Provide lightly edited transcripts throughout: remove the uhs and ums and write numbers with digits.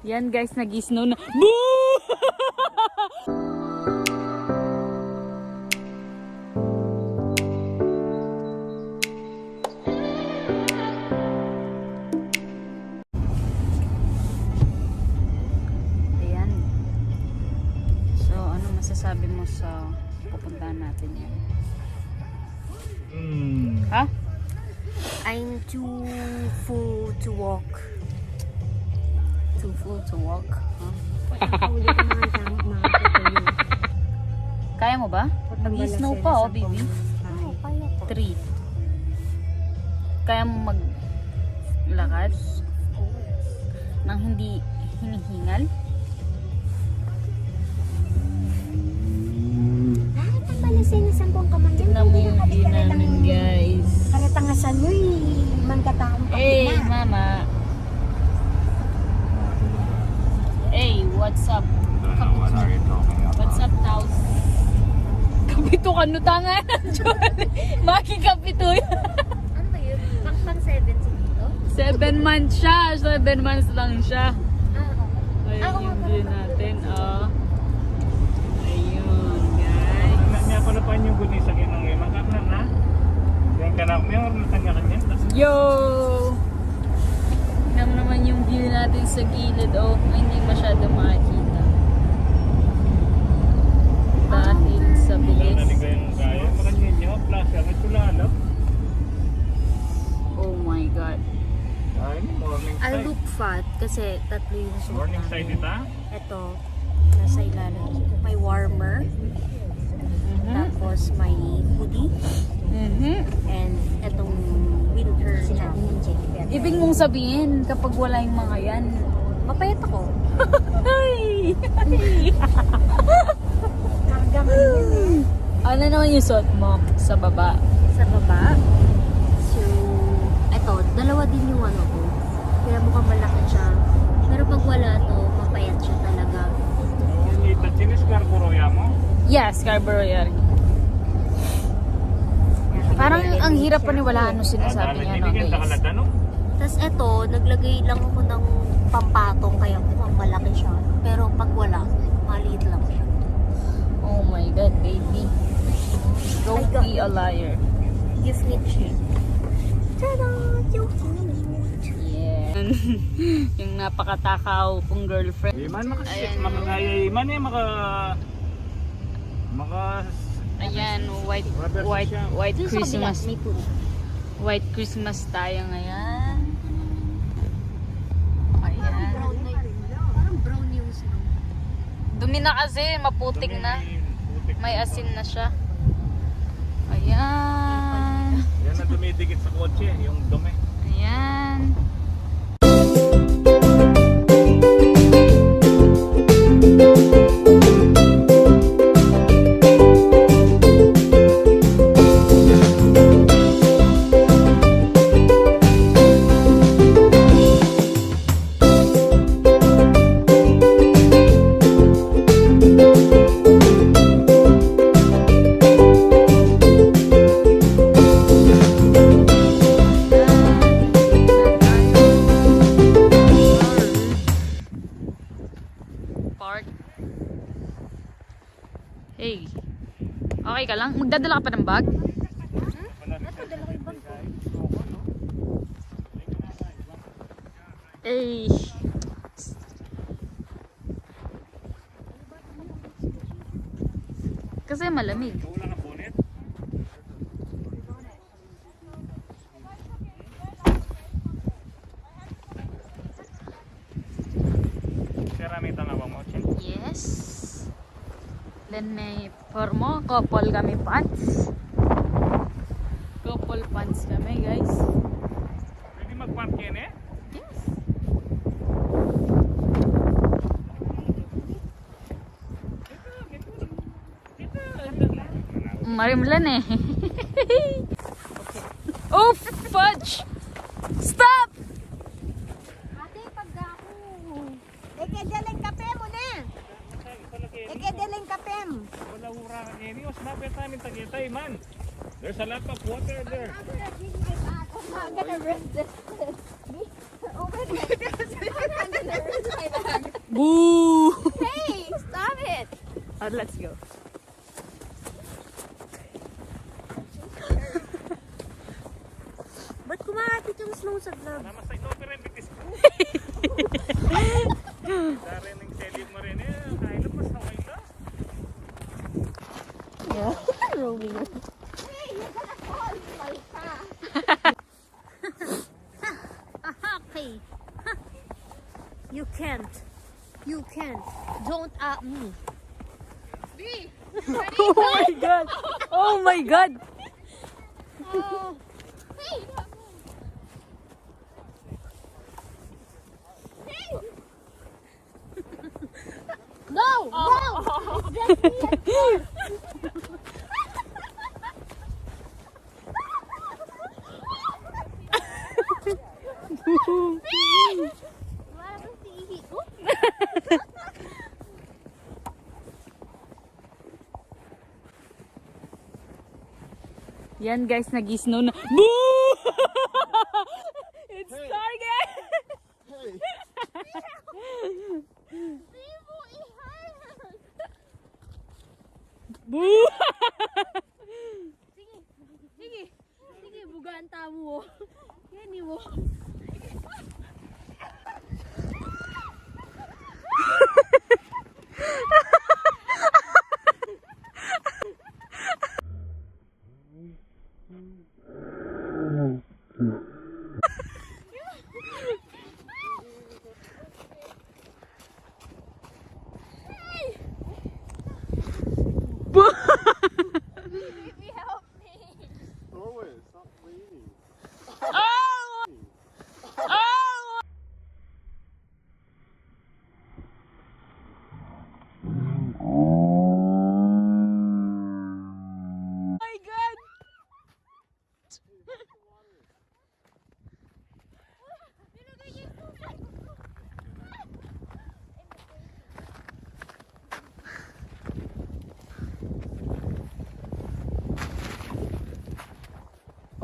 Yan guys, nag-snow na. Boo! Ayan. So, ano masasabi mo sa pupuntahan natin yan? Ha? I'm too full to walk. Too full to walk? Huh? Kaya mo ba? Mag-snow pa oh, baby. Oo, kaya po. 3. Kaya mo maglakad? Nang hindi hinihingal? Bakit ang balisay na sampung kamang yan? Tignan mo yung view namin guys. Karatangasan mo man kataong Hey mama. Hey, what's up? What's up, Taus? Kapito ka no tangan. Maki kapito yan. Ano ba yun? Pang 7 dito? 7 months siya. 7 months lang siya. Okay. Ayun yung view natin. Oh. Ayun, guys. Nga pala pa yung guni sa kinang makakna na. Yang kanak mo yung kanya-kanya. Yo! Tignan mo naman yung view natin sa gilid. Oh, hindi masyado makikita. Dahil sa Wala bilis. na rin kayong gaya. Makanya nyo, plus yan. Ito lalap. Oh my God. Ay, morning I side. look fat kasi tatlo yung suot Morning side namin. ita. Ito, nasa ilalim. May warmer, tapos may hoodie, and itong winter jacket. Ibig mong sabihin, kapag wala yung mga yan, Mapayat ako. ay! Kargaman yan Ano naman yung suot mo sa baba? sa baba. So, ito, dalawa din yung ano ko. Kaya mukhang malaki siya. Pero pag wala to, mapayat siya talaga. Yung ita, chinis Scarborough ya mo. Yes, Scarborough yan. Parang ang hirap paniwalaan nung sinasabi niya, no Bigyan sa guys? kalata, no? Tapos ito, naglagay lang ako ng pampatong kaya mukhang malaki siya. Pero pag wala, maliit lang siya. Oh my God, baby. Don't be a liar. Gift ni Chi. Tada! Yeah. Yung napakatakaw kong girlfriend. Iman Ayan. makakaya iman eh maka Ayan, white Christmas. May puno. White Christmas tayo ngayon. Ayan. Parang brown yung snow. Dumi na kasi, maputik na. May asin na siya. Ayan. Yan na dumidikit sa kotse, yung dumi. Ayan. Park. Hey. Okay ka lang? Magdadala ka pa ng bag? Hey. Kasi malamig. Wala ka bonnet? Keramita na ba mo, Chen? Yes. Then may formo, couple kami pants. Couple pants kami, guys. Pwede mag-park yan eh? Yes. Marimlan eh. Okay. Oh, fudge! Stop! Ate, pag ako. Daling kape mo na. Daling kape mo. Wala ura ka ngayon. Os, mapit namin tagitay, man. There's a lot of water there. I'm gonna rip this. Over there. I'm gonna rip my bag. Boo! Hey, stop it! Let's go. Ba't kumapit yung snow sa vlog? Nama sa ito pero bitis ko. Dari ng tele mo rin eh. Kaya na mas okay na. Romeo. Okay. You can't. You can't. Don't at me. Oh my god! Oh my god! No! No! It's just me and wala bang si Ihi ko? Yan guys, nag-snow na. Boo! It's Target! Boo! Sige, sige. Sige, bugaan tamo. Yan mo. Throw it. Stop waiting. My god!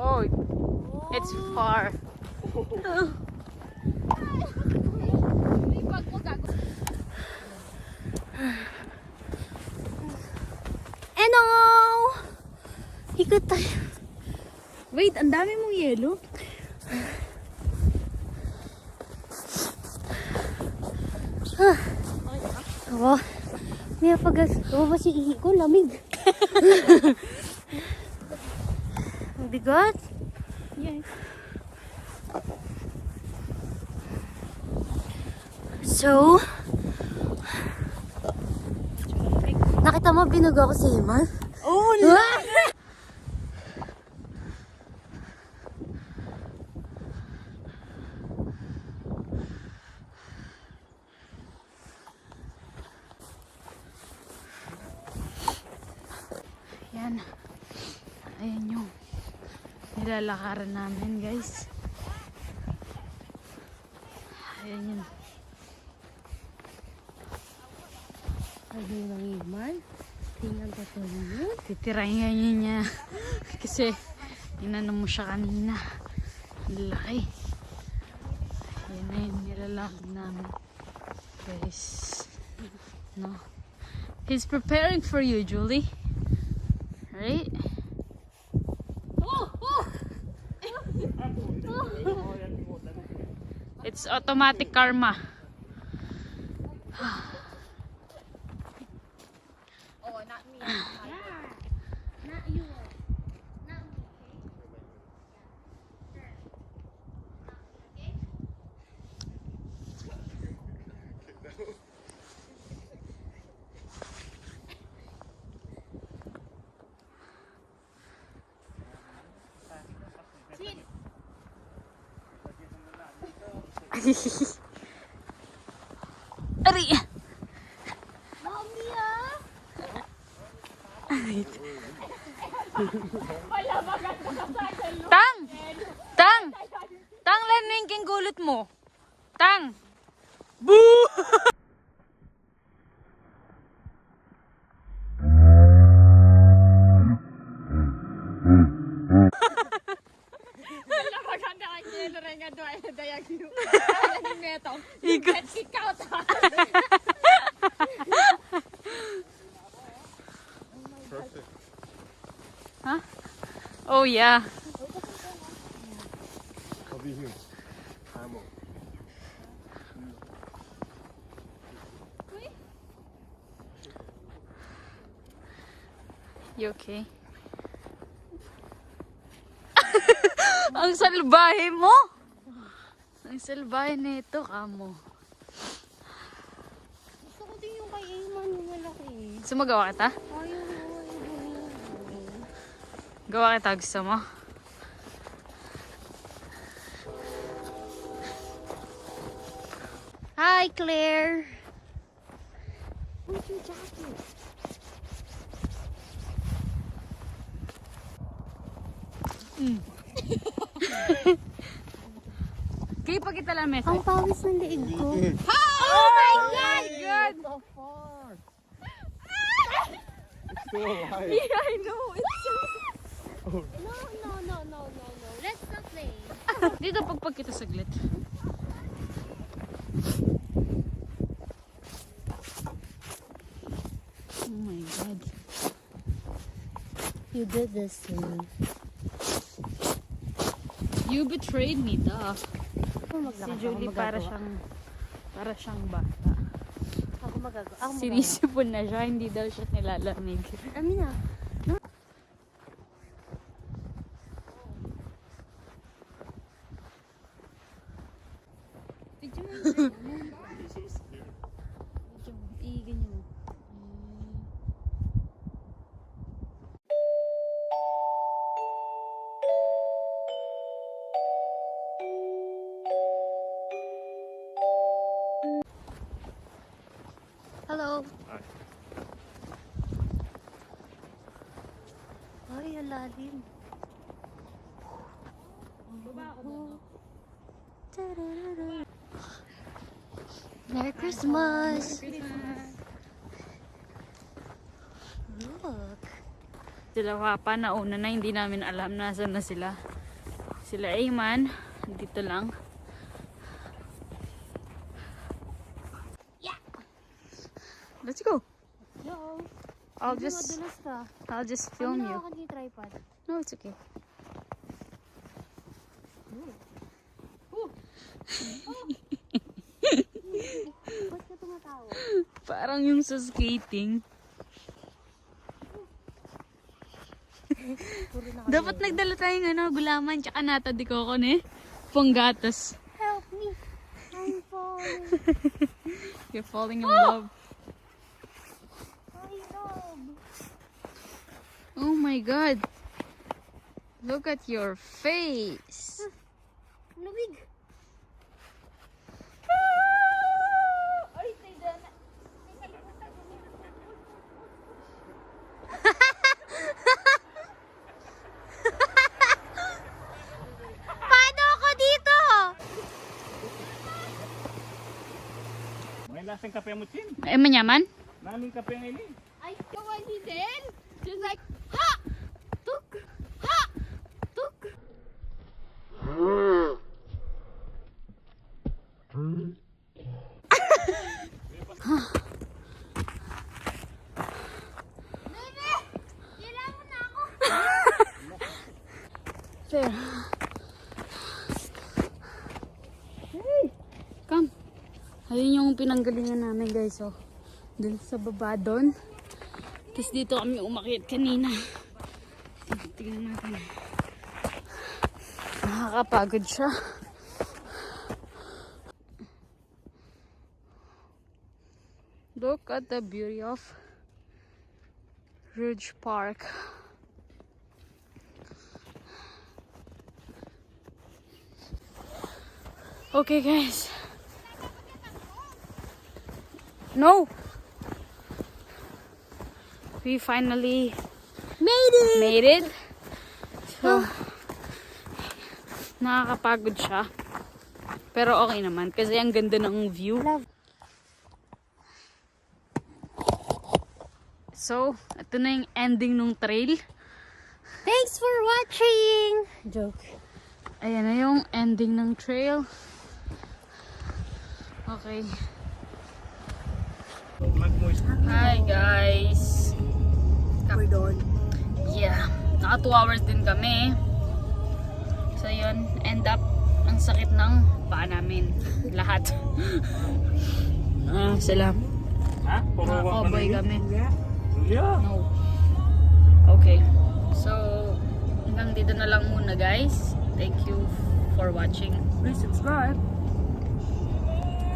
Oh, it's far. Ano? Ikot tayo. Wait, ang dami mong yelo. Ako. May pagas. Ako ba si Ihi ko? Lamig. Ang bigat. Yes. So, nakita mo binuga ko si Himal? Oh, yan. Ayan yung nilalakaran namin, guys. Ayan yun. Sabi ng Himal, tingnan ko to yun. Titirahin ngayon niya. Kasi, inano mo siya kanina. Ang laki. Ayan na yun, nilalakad namin. Guys. No? He's preparing for you, Julie. Right? It's automatic karma. Not you. Not me, okay? Ari! Mommy, ah! Tang! Tang! Tang, learning king gulot mo. Tang! Boo! Ikot. Oh, yeah. I'll be here. I'm up. You okay? Ang salbahe mo! Ang salbahe nito, kamo. Gusto ko din yung kay Ayman, yung malaki. Gusto mo gawa kita? Ayaw mo. Gawa kita, gusto mo? Hi, Claire! Where's your jacket? Kaya pa kita lang, Mesa. Ang pawis ng leeg ko. Oh my God! God! What the fuck? It's still alive. Yeah, I know. It's so... No. Let's not play. Dito, pagpag kita saglit. Oh my God. You did this to me. You betrayed me, duh. Si Si Julie para siyang bata. Ako magagawa. Ako magagawa. Sinisipon na siya, hindi daw siya nilalamig. Amina. Video mo. I-ganyan mo. Hello. Ay, ang lalim. Merry Christmas! Look. Sila Papa, nauna na, hindi namin alam nasan na sila. Sila Ayman, dito lang. Let's go. Yo. I'll Medyo just madulas ka. film you. Ano yung tripod? No, it's okay. Ba't ka tumatawa? Parang yung sa skating. Puro na Dapat nagdala tayong gulaman tsaka nata di ko ne. Panggatas. Help me! I'm falling. You're falling in love. I love. Oh my God. Look at your face. Lumig. Paano ako dito? May lasang kape mo, Chin. Eh, manyaman? Naming kape ang ini. I want you then. Just like, ha! Tuk! Ha! Tuk! Bebe! Kailangan na ako! There. Come. Ayun yung pinanggalingan namin, guys. Oh. Dun sa baba doon. Tapos dito kami umakyat kanina. Tingnan natin. Nakakapagod siya. Look at the beauty of Ridge Park. Okay, guys. No. We finally made it. So, nakakapagod siya. Pero okay naman kasi ang ganda ng view. Love. So, ito na yung ending ng trail. Thanks for watching! Joke. Ayan na yung ending ng trail. Okay. Hi guys. We're done. Yeah, Naka 2 hours din kami. So yun, end up, ang sakit ng paa namin. Lahat. Sila. Ha? Puro Mga walk cowboy na kami. Yeah. No. Okay. So, hanggang dito na lang muna guys. Thank you for watching. Please subscribe.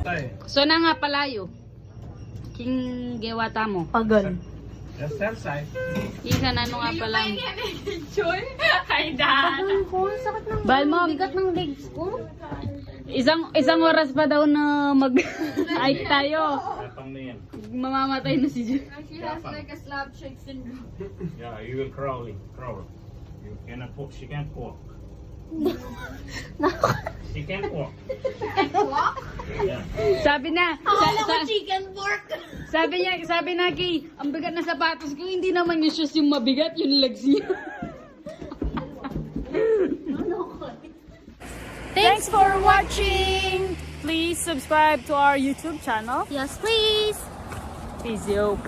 Tay, So na nga palayo. King gewata mo. Pagal. just that side. Isa na ano nga pala. Ay Dan. Ko, sakit ng Balmom. bigat ng legs ko. Isang oras pa daw na mag-hike tayo. Pang na yan. Mamamatay na si Jun. She has like a slab shake syndrome. Yeah, you will crawl. You cannot walk. She can't walk. She can't walk. Yeah. Sabi na. Chicken pork. Sabi na Kay, ang bigat na sapatos ko, hindi naman yung shoes yung mabigat, yung legs niya. Thanks for watching! Please subscribe to our YouTube channel. Yes, please. Peace out.